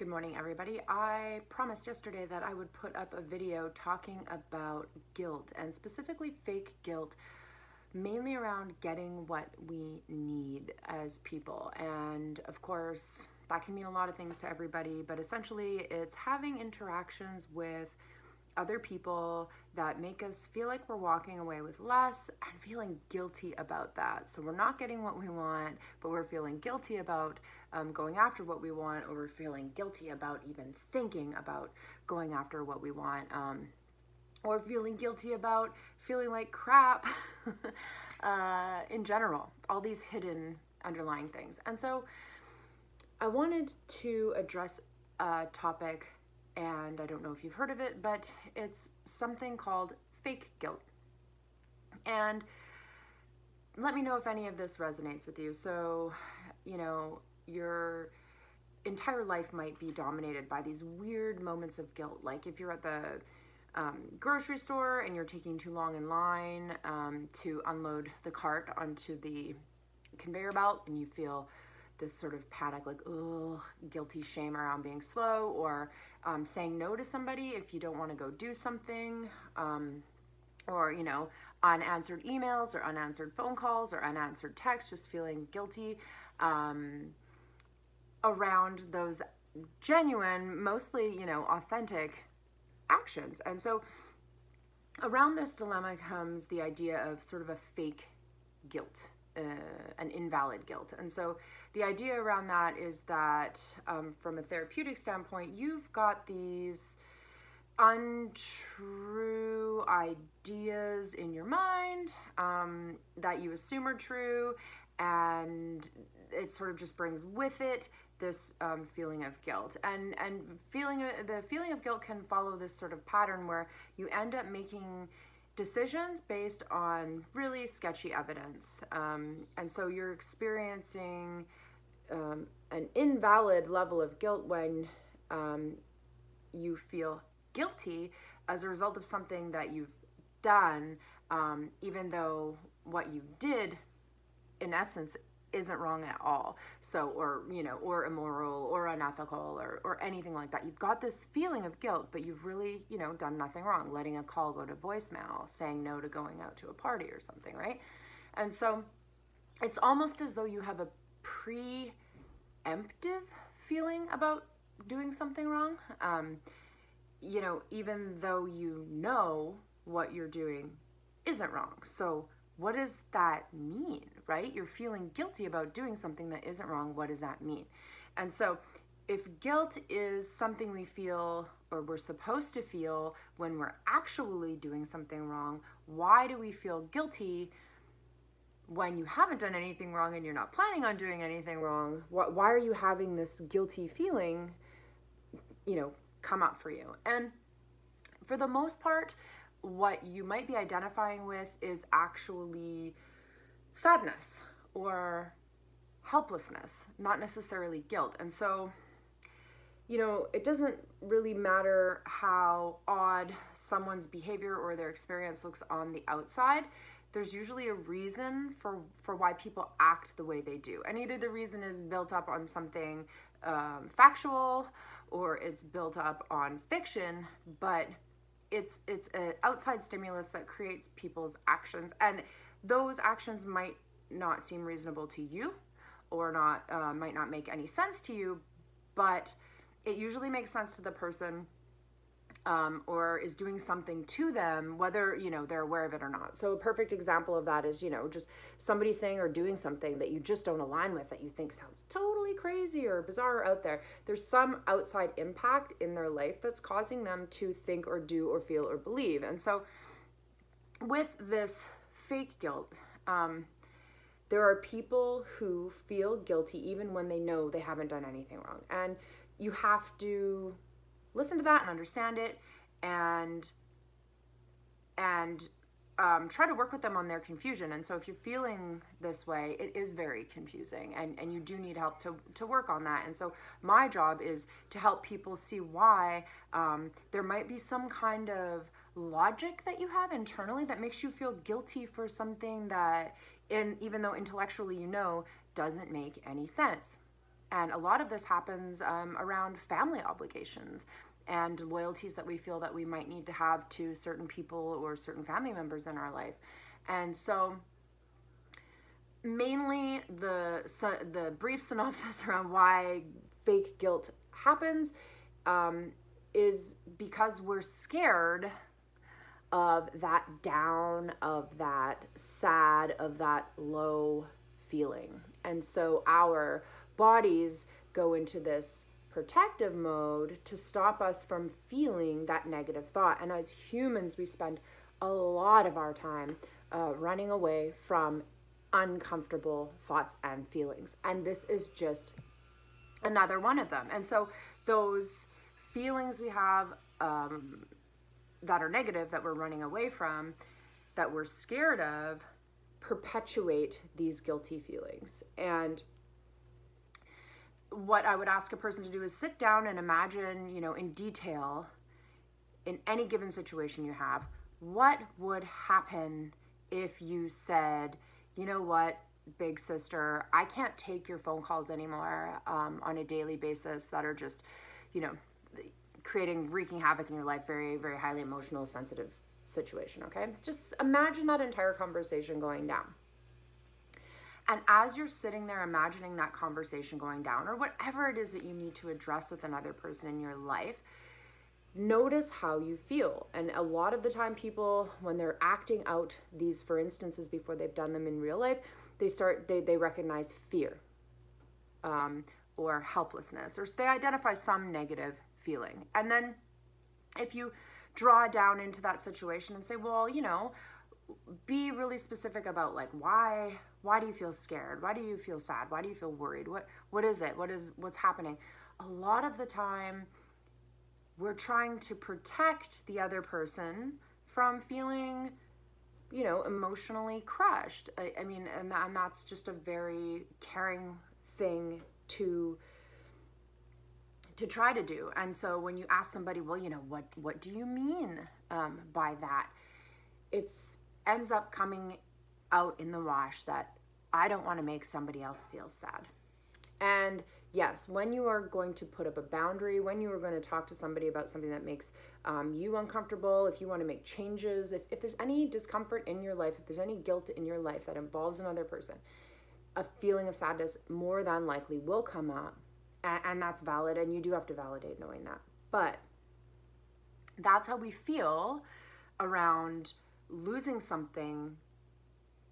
Good morning, everybody. I promised yesterday that I would put up a video talking about guilt, and specifically fake guilt, mainly around getting what we need as people. And of course, that can mean a lot of things to everybody, but essentially it's having interactions with other people that make us feel like we're walking away with less and feeling guilty about that. So we're not getting what we want, but we're feeling guilty about going after what we want, or we're feeling guilty about even thinking about going after what we want, or feeling guilty about feeling like crap in general, all these hidden underlying things. And so I wanted to address a topic, and I don't know if you've heard of it, but it's something called fake guilt. And let me know if any of this resonates with you. So, you know, your entire life might be dominated by these weird moments of guilt. Like if you're at the grocery store and you're taking too long in line to unload the cart onto the conveyor belt, and you feel this sort of panic, like, ugh, guilty shame around being slow, or saying no to somebody if you don't want to go do something, or, you know, unanswered emails or unanswered phone calls or unanswered texts, just feeling guilty around those genuine, mostly, you know, authentic actions. And so around this dilemma comes the idea of sort of a fake guilt, an invalid guilt. And so the idea around that is that from a therapeutic standpoint, you've got these untrue ideas in your mind that you assume are true, and it sort of just brings with it this feeling of guilt. And the feeling of guilt can follow this sort of pattern where you end up making decisions based on really sketchy evidence. And so you're experiencing an invalid level of guilt when you feel guilty as a result of something that you've done, even though what you did, in essence, isn't wrong at all. So, or, you know, or immoral or unethical or anything like that. You've got this feeling of guilt, but you've really, you know, done nothing wrong, letting a call go to voicemail, saying no to going out to a party or something, right? And so it's almost as though you have a preemptive feeling about doing something wrong, you know, even though you know what you're doing isn't wrong. So what does that mean, right? You're feeling guilty about doing something that isn't wrong. What does that mean? And so if guilt is something we feel, or we're supposed to feel, when we're actually doing something wrong, why do we feel guilty when you haven't done anything wrong and you're not planning on doing anything wrong? Why are you having this guilty feeling, you know, come up for you? And for the most part, what you might be identifying with is actually sadness or helplessness, not necessarily guilt. And so, you know, it doesn't really matter how odd someone's behavior or their experience looks on the outside. There's usually a reason for why people act the way they do. And either the reason is built up on something factual, or it's built up on fiction, but it's an outside stimulus that creates people's actions, and those actions might not seem reasonable to you, or might not make any sense to you, but it usually makes sense to the person, or is doing something to them, whether, you know, they're aware of it or not. So a perfect example of that is, you know, just somebody saying or doing something that you just don't align with, that you think sounds totally crazy or bizarre or out there. There's some outside impact in their life that's causing them to think or do or feel or believe. And so with this fake guilt, there are people who feel guilty even when they know they haven't done anything wrong. And you have to listen to that and understand it, and try to work with them on their confusion. And so if you're feeling this way, it is very confusing, and you do need help to work on that. And so my job is to help people see why there might be some kind of logic that you have internally that makes you feel guilty for something that, even though intellectually you know, doesn't make any sense. And a lot of this happens around family obligations and loyalties that we feel that we might need to have to certain people or certain family members in our life. And so mainly the brief synopsis around why fake guilt happens is because we're scared of that down, of that sad, of that low feeling. And so our bodies go into this protective mode to stop us from feeling that negative thought. And as humans, we spend a lot of our time running away from uncomfortable thoughts and feelings. And this is just another one of them. And so those feelings we have that are negative, that we're running away from, that we're scared of, perpetuate these guilty feelings. And what I would ask a person to do is sit down and imagine, in detail, in any given situation you have, what would happen if you said, you know what, big sister, I can't take your phone calls anymore on a daily basis that are just, wreaking havoc in your life, very, very highly emotional, sensitive situation, okay? Just imagine that entire conversation going down. And as you're sitting there imagining that conversation going down, or whatever it is that you need to address with another person in your life, notice how you feel. And a lot of the time people, when they're acting out these for instances before they've done them in real life, they recognize fear or helplessness, or they identify some negative feeling. And then if you draw down into that situation and say, well, be really specific about like, why do you feel scared? Why do you feel sad? Why do you feel worried? What is it? What's happening? A lot of the time we're trying to protect the other person from feeling, emotionally crushed. I mean, and that's just a very caring thing to try to do. And so when you ask somebody, well, what do you mean by that? It's ends up coming out in the wash that I don't want to make somebody else feel sad. And yes, when you are going to put up a boundary, when you are going to talk to somebody about something that makes you uncomfortable, if you want to make changes, if there's any discomfort in your life, if there's any guilt in your life that involves another person, a feeling of sadness more than likely will come up. And that's valid, and you do have to validate knowing that. But that's how we feel around losing something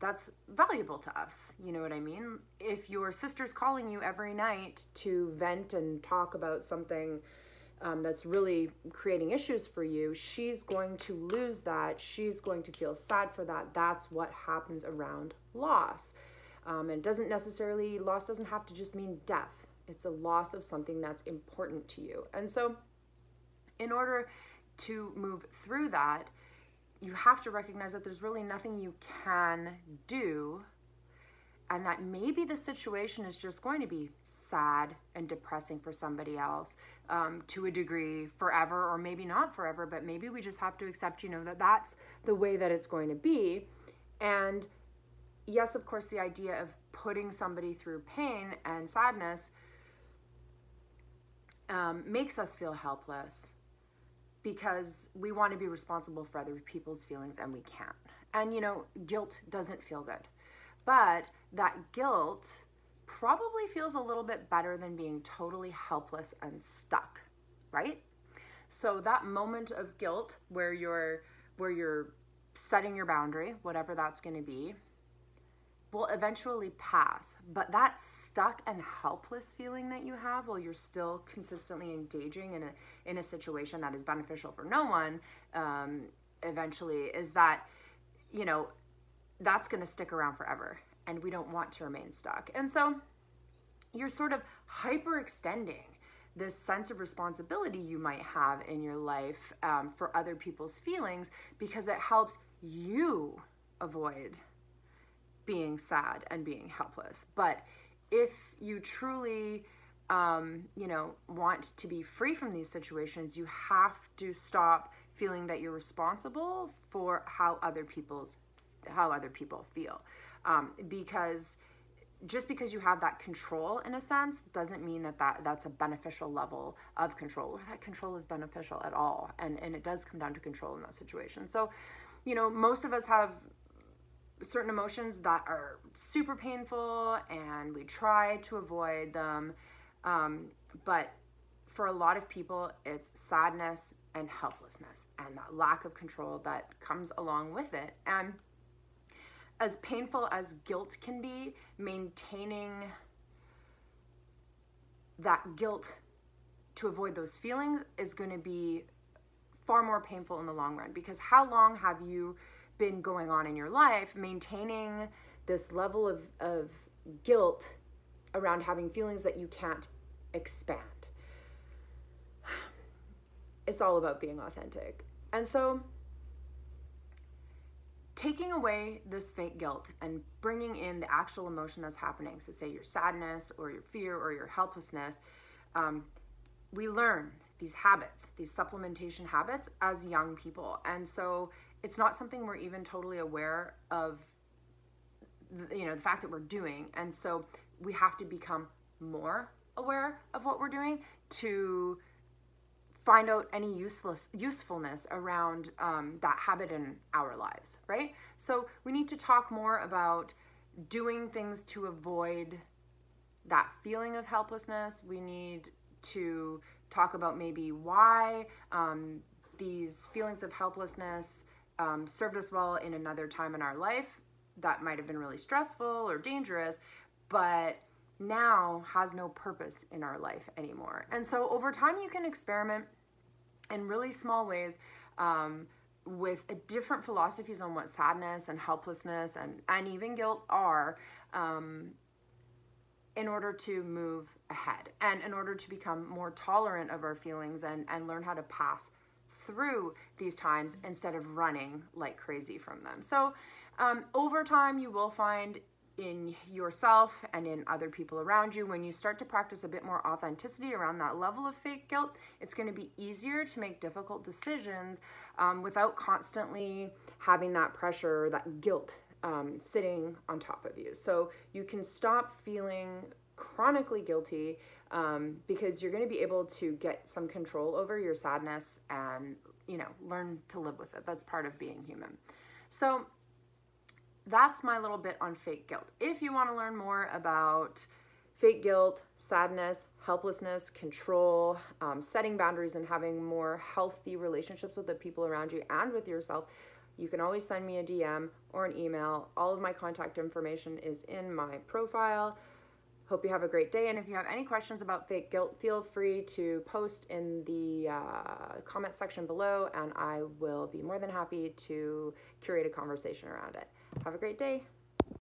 that's valuable to us. You know what I mean? If your sister's calling you every night to vent and talk about something that's really creating issues for you, she's going to lose that. She's going to feel sad for that. That's what happens around loss. And loss doesn't have to just mean death. It's a loss of something that's important to you. And so in order to move through that, you have to recognize that there's really nothing you can do, and that maybe the situation is just going to be sad and depressing for somebody else to a degree forever, or maybe not forever, but maybe we just have to accept, that that's the way that it's going to be. And yes, of course, the idea of putting somebody through pain and sadness makes us feel helpless, because we want to be responsible for other people's feelings and we can't. And guilt doesn't feel good, but that guilt probably feels a little bit better than being totally helpless and stuck, right? So that moment of guilt where you're setting your boundary, whatever that's going to be, will eventually pass. But that stuck and helpless feeling that you have while you're still consistently engaging in a situation that is beneficial for no one, eventually is that, that's going to stick around forever, and we don't want to remain stuck. And so you're sort of hyperextending this sense of responsibility you might have in your life for other people's feelings, because it helps you avoid being sad and being helpless. But if you truly, want to be free from these situations, you have to stop feeling that you're responsible for how other people feel, because just because you have that control in a sense doesn't mean that's a beneficial level of control, or that control is beneficial at all. And it does come down to control in that situation. So, most of us have certain emotions that are super painful and we try to avoid them. But for a lot of people, it's sadness and helplessness and that lack of control that comes along with it. And as painful as guilt can be, maintaining that guilt to avoid those feelings is going to be far more painful in the long run. Because how long have you been going on in your life maintaining this level of guilt around having feelings that you can't expand? It's all about being authentic. And so taking away this fake guilt and bringing in the actual emotion that's happening, so say your sadness or your fear or your helplessness, we learn these habits, these supplementation habits as young people. And so it's not something we're even totally aware of, the fact that we're doing. And so we have to become more aware of what we're doing to find out any usefulness around that habit in our lives, right? So we need to talk more about doing things to avoid that feeling of helplessness. We need to talk about maybe why these feelings of helplessness served us well in another time in our life that might have been really stressful or dangerous, but now has no purpose in our life anymore. And so over time, you can experiment in really small ways with different philosophies on what sadness and helplessness and even guilt are, in order to move ahead and in order to become more tolerant of our feelings and learn how to pass through these times instead of running like crazy from them. So over time, you will find in yourself and in other people around you, when you start to practice a bit more authenticity around that level of fake guilt, it's going to be easier to make difficult decisions without constantly having that pressure, that guilt sitting on top of you. So you can stop feeling chronically guilty because you're going to be able to get some control over your sadness and, learn to live with it. That's part of being human. So that's my little bit on fake guilt. If you want to learn more about fake guilt, sadness, helplessness, control, setting boundaries, and having more healthy relationships with the people around you and with yourself, you can always send me a DM or an email. All of my contact information is in my profile. Hope you have a great day. And if you have any questions about fake guilt, feel free to post in the comment section below, and I will be more than happy to curate a conversation around it. Have a great day.